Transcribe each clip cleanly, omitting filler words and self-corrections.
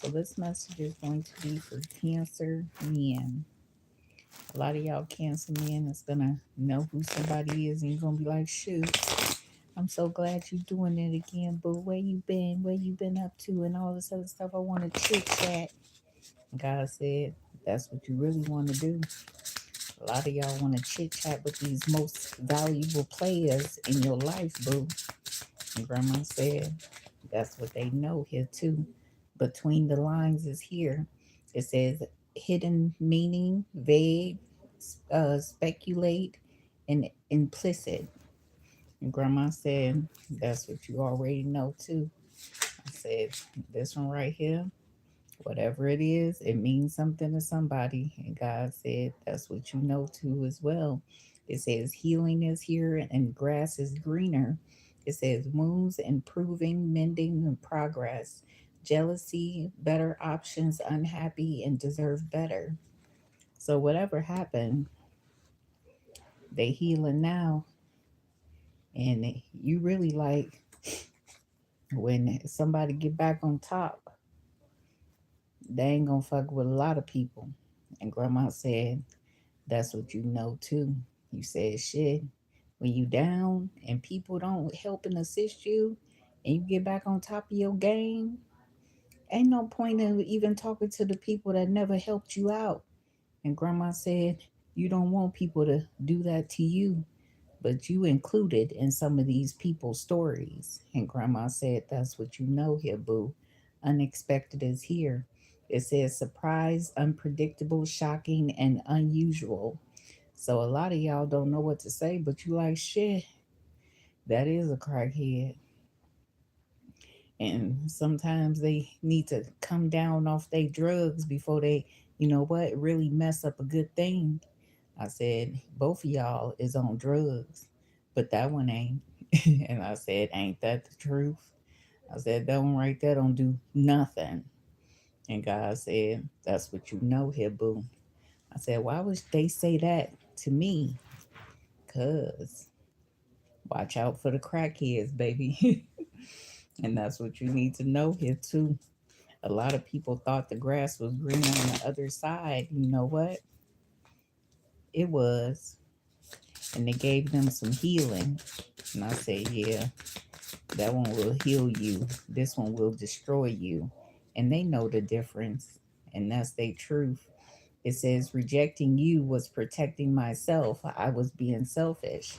So this message is going to be for Cancer men. A lot of y'all Cancer men is gonna know who somebody is, and you're gonna be like, "Shoot, I'm so glad you're doing it again, but where you been? Where you been up to? And all this other stuff. I want to chit chat." God said, "That's what you really want to do." A lot of y'all want to chit chat with these most valuable players in your life, boo. And Grandma said, "That's what they know here too." Between the lines is here. It says hidden meaning, vague, speculate, and implicit. And Grandma said, "That's what you already know too." I said, "This one right here, whatever it is, it means something to somebody." And God said, "That's what you know too as well." It says healing is here and grass is greener. It says wounds improving, mending, and progress. Jealousy, better options, unhappy, and deserve better. So whatever happened, they healing now. And you really like when somebody get back on top, they ain't gonna fuck with a lot of people. And Grandma said, "That's what you know too." You said, "Shit, when you down and people don't help and assist you, and you get back on top of your game, ain't no point in even talking to the people that never helped you out." And Grandma said, "You don't want people to do that to you, but you included in some of these people's stories." And Grandma said, "That's what you know here, boo. Unexpected is here." It says surprise, unpredictable, shocking, and unusual. So a lot of y'all don't know what to say, but you like, "Shit, that is a crackhead." And sometimes they need to come down off their drugs before they, really mess up a good thing. I said, "Both of y'all is on drugs, but that one ain't." And I said, "Ain't that the truth?" I said, "That one right there don't do nothing." And God said, "That's what you know here, boo." I said, "Why would they say that to me?" Cause watch out for the crackheads, baby. And that's what you need to know here too. A lot of people thought the grass was green on the other side. You know what? It was. And they gave them some healing. And I said, "Yeah, that one will heal you. This one will destroy you." And they know the difference. And that's their truth. It says, "Rejecting you was protecting myself. I was being selfish."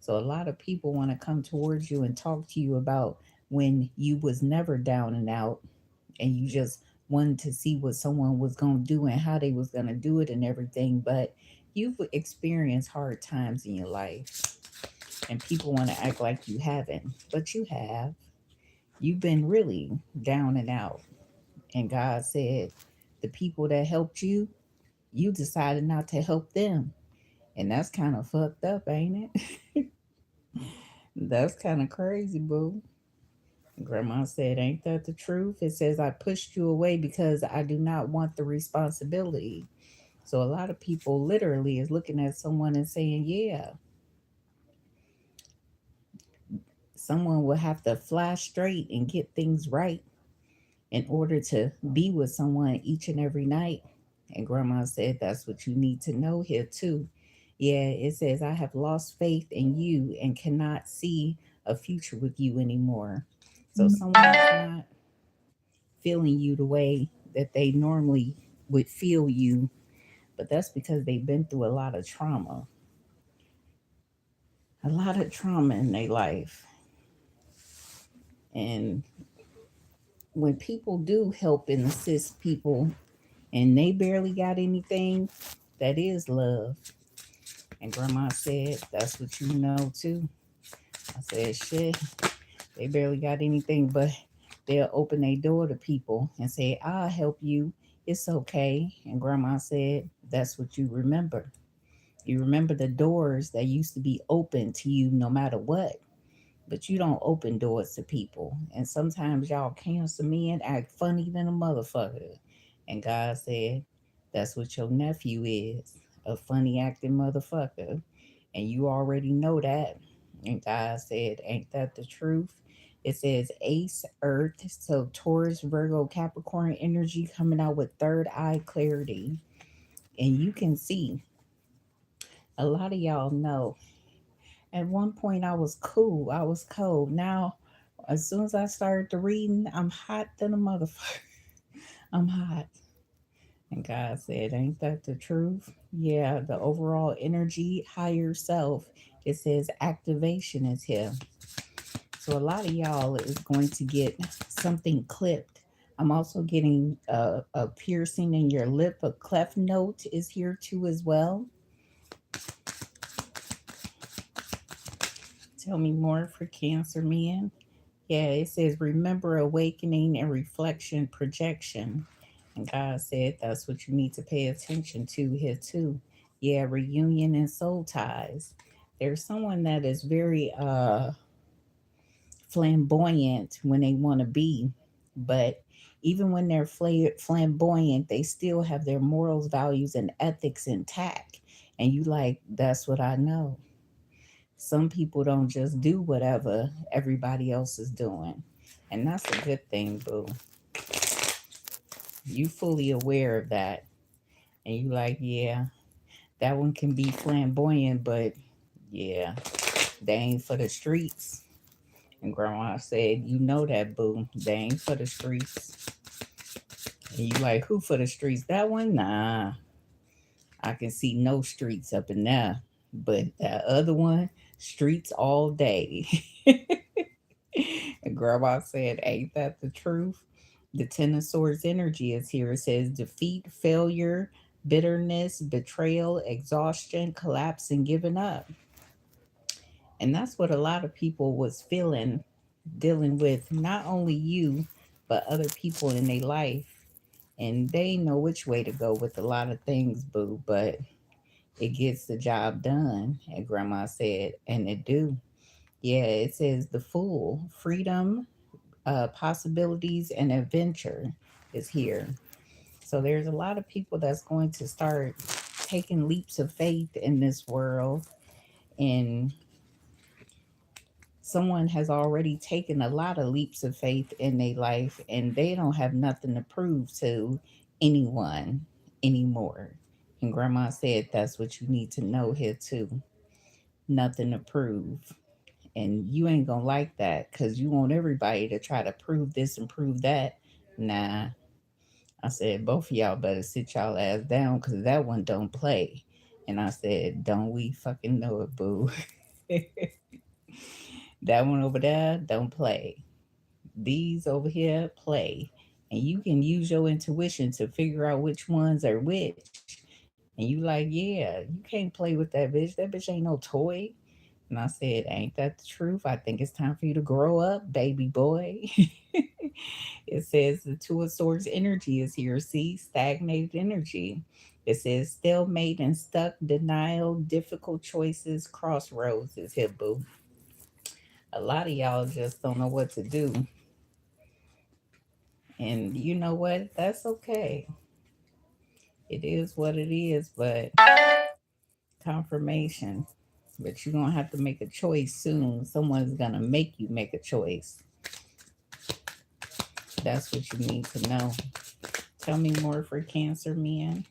So a lot of people want to come towards you and talk to you about when you was never down and out, and you just wanted to see what someone was going to do and how they was going to do it and everything. But you've experienced hard times in your life, and people want to act like you haven't, but you have. You've been really down and out. And God said, the people that helped you, you decided not to help them. And that's kind of fucked up, ain't it? That's kind of crazy, boo. Grandma said, "Ain't that the truth?" It says, "I pushed you away because I do not want the responsibility." So a lot of people literally is looking at someone and saying, "Yeah, someone will have to fly straight and get things right in order to be with someone each and every night." And Grandma said, "That's what you need to know here too." Yeah, it says, "I have lost faith in you and cannot see a future with you anymore." So someone's not feeling you the way that they normally would feel you, but that's because they've been through a lot of trauma in their life. And when people do help and assist people and they barely got anything, that is love. And Grandma said, "That's what you know too." I said, "Shit, they barely got anything, but they'll open their door to people and say, 'I'll help you. It's okay.'" And Grandma said, "That's what you remember. You remember the doors that used to be open to you no matter what, but you don't open doors to people. And sometimes y'all Cancer men act funny than a motherfucker." And God said, "That's what your nephew is, a funny acting motherfucker. And you already know that." And God said, "Ain't that the truth?" It says Ace Earth. So Taurus, Virgo, Capricorn energy coming out with third eye clarity. And you can see a lot of y'all know at one point I was cool. I was cold. Now, as soon as I started to reading, I'm hot than a motherfucker. I'm hot. And God said, ain't that the truth? Yeah, the overall energy, higher self. It says activation is here. So a lot of y'all is going to get something clipped. I'm also getting a piercing in your lip. A cleft note is here too as well. Tell me more for Cancer men. Yeah, it says remember awakening and reflection projection. And God said that's what you need to pay attention to here too. Yeah, reunion and soul ties. There's someone that is very flamboyant when they want to be, but even when they're flamboyant, they still have their morals, values, and ethics intact. And you like, that's what I know. Some people don't just do whatever everybody else is doing. And that's a good thing, boo. You fully aware of that. And you like, yeah, that one can be flamboyant, but yeah, they ain't for the streets. And grandma said, you know that, boo. They ain't for the streets. And you like, who for the streets? That one? Nah. I can see no streets up in there. But that other one, streets all day. And grandma said, ain't that the truth? The Ten of Swords energy is here. It says defeat, failure, bitterness, betrayal, exhaustion, collapse, and giving up. And that's what a lot of people was feeling, dealing with not only you, but other people in their life. And they know which way to go with a lot of things, boo, but it gets the job done, and grandma said, and it do. Yeah, it says the Fool, freedom, possibilities, and adventure is here. So there's a lot of people that's going to start taking leaps of faith in this world, and someone has already taken a lot of leaps of faith in their life, and they don't have nothing to prove to anyone anymore. And grandma said that's what you need to know here too. Nothing to prove. And you ain't gonna like that because you want everybody to try to prove this and prove that. Nah. I said, both of y'all better sit y'all ass down because that one don't play. And I said, don't we fucking know it, boo? That one over there don't play. These over here play. And you can use your intuition to figure out which ones are which. And you like, yeah, you can't play with that bitch. That bitch ain't no toy. And I said, ain't that the truth? I think it's time for you to grow up, baby boy. It says the Two of Swords energy is here. See, stagnated energy. It says stalemate and stuck, denial, difficult choices, crossroads is here, boo. A lot of y'all just don't know what to do. And you know what? That's okay. It is what it is, but confirmation. But you're going to have to make a choice soon. Someone's going to make you make a choice. That's what you need to know. Tell me more for Cancer men.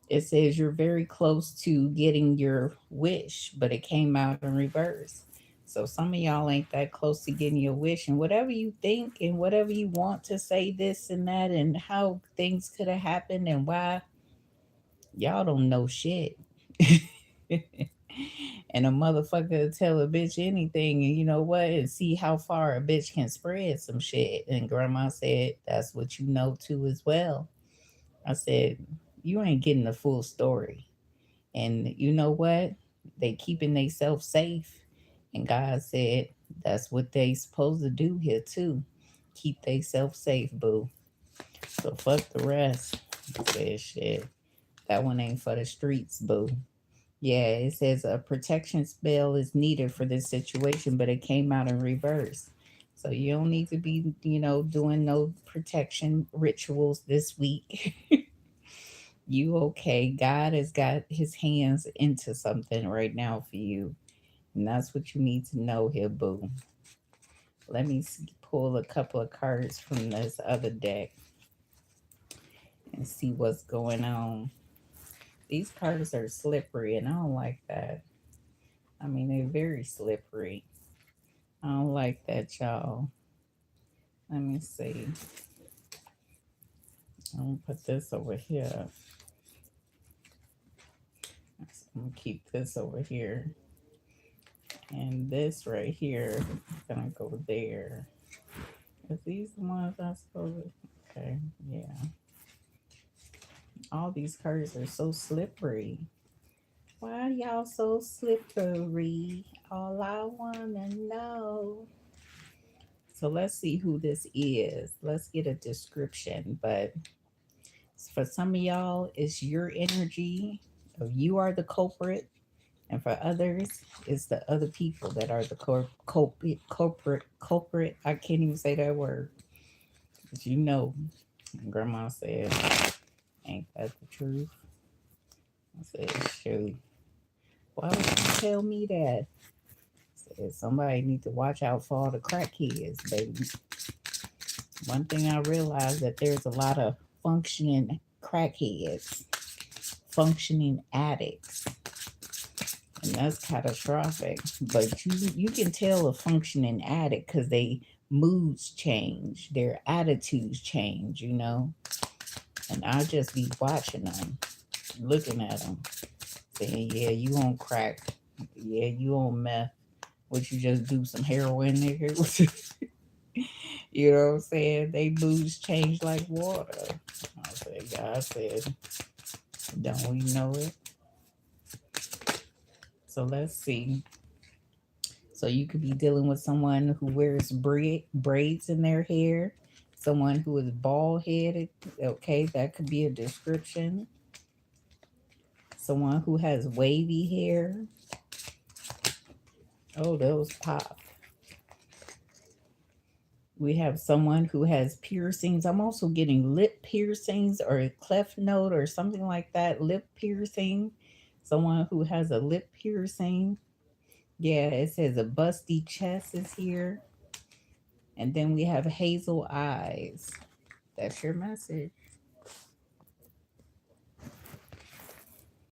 It says you're very close to getting your wish, but it came out in reverse. So some of y'all ain't that close to getting your wish, and whatever you think and whatever you want to say this and that and how things could have happened and why, y'all don't know shit. And a motherfucker tell a bitch anything, and you know what, and see how far a bitch can spread some shit. And grandma said that's what you know too as well. I said, you ain't getting the full story. And you know what? They keeping themselves safe. And God said that's what they supposed to do here too. Keep themselves safe, boo. So fuck the rest. I said shit. That one ain't for the streets, boo. Yeah, it says a protection spell is needed for this situation, but it came out in reverse. So you don't need to be, doing no protection rituals this week. You okay? God has got his hands into something right now for you. And that's what you need to know here, boo. Let me pull a couple of cards from this other deck and see what's going on. These cards are slippery, and I don't like that. I mean, they're very slippery. I don't like that, y'all. Let me see. I'm gonna put this over here. I'm gonna keep this over here. And this right here is gonna go there. Are these the ones I'm supposed to? Okay, yeah. All these cards are so slippery. Why are y'all so slippery? All I wanna know. So let's see who this is. Let's get a description. But for some of y'all, it's your energy. You are the culprit. And for others, it's the other people that are the culprit. I can't even say that word. But you know, Grandma said, ain't that the truth? I said, shoot. Why would you tell me that? I said, somebody need to watch out for all the crackheads, baby. One thing I realized that there's a lot of functioning crackheads, functioning addicts, and that's catastrophic. But you can tell a functioning addict because they moods change, their attitudes change, you know. And I just be watching them, looking at them, saying, "Yeah, you on crack? Yeah, you on meth? Would you just do some heroin, nigga?" You know what I'm saying? They moods change like water. I said, God said, don't we know it? So let's see. So you could be dealing with someone who wears braids in their hair, someone who is bald headed. Okay, that could be a description. Someone who has wavy hair. Oh, those pop. We have someone who has piercings. I'm also getting lip piercings or a cleft note or something like that. Lip piercing. Someone who has a lip piercing. Yeah, it says a busty chest is here. And then we have hazel eyes. That's your message.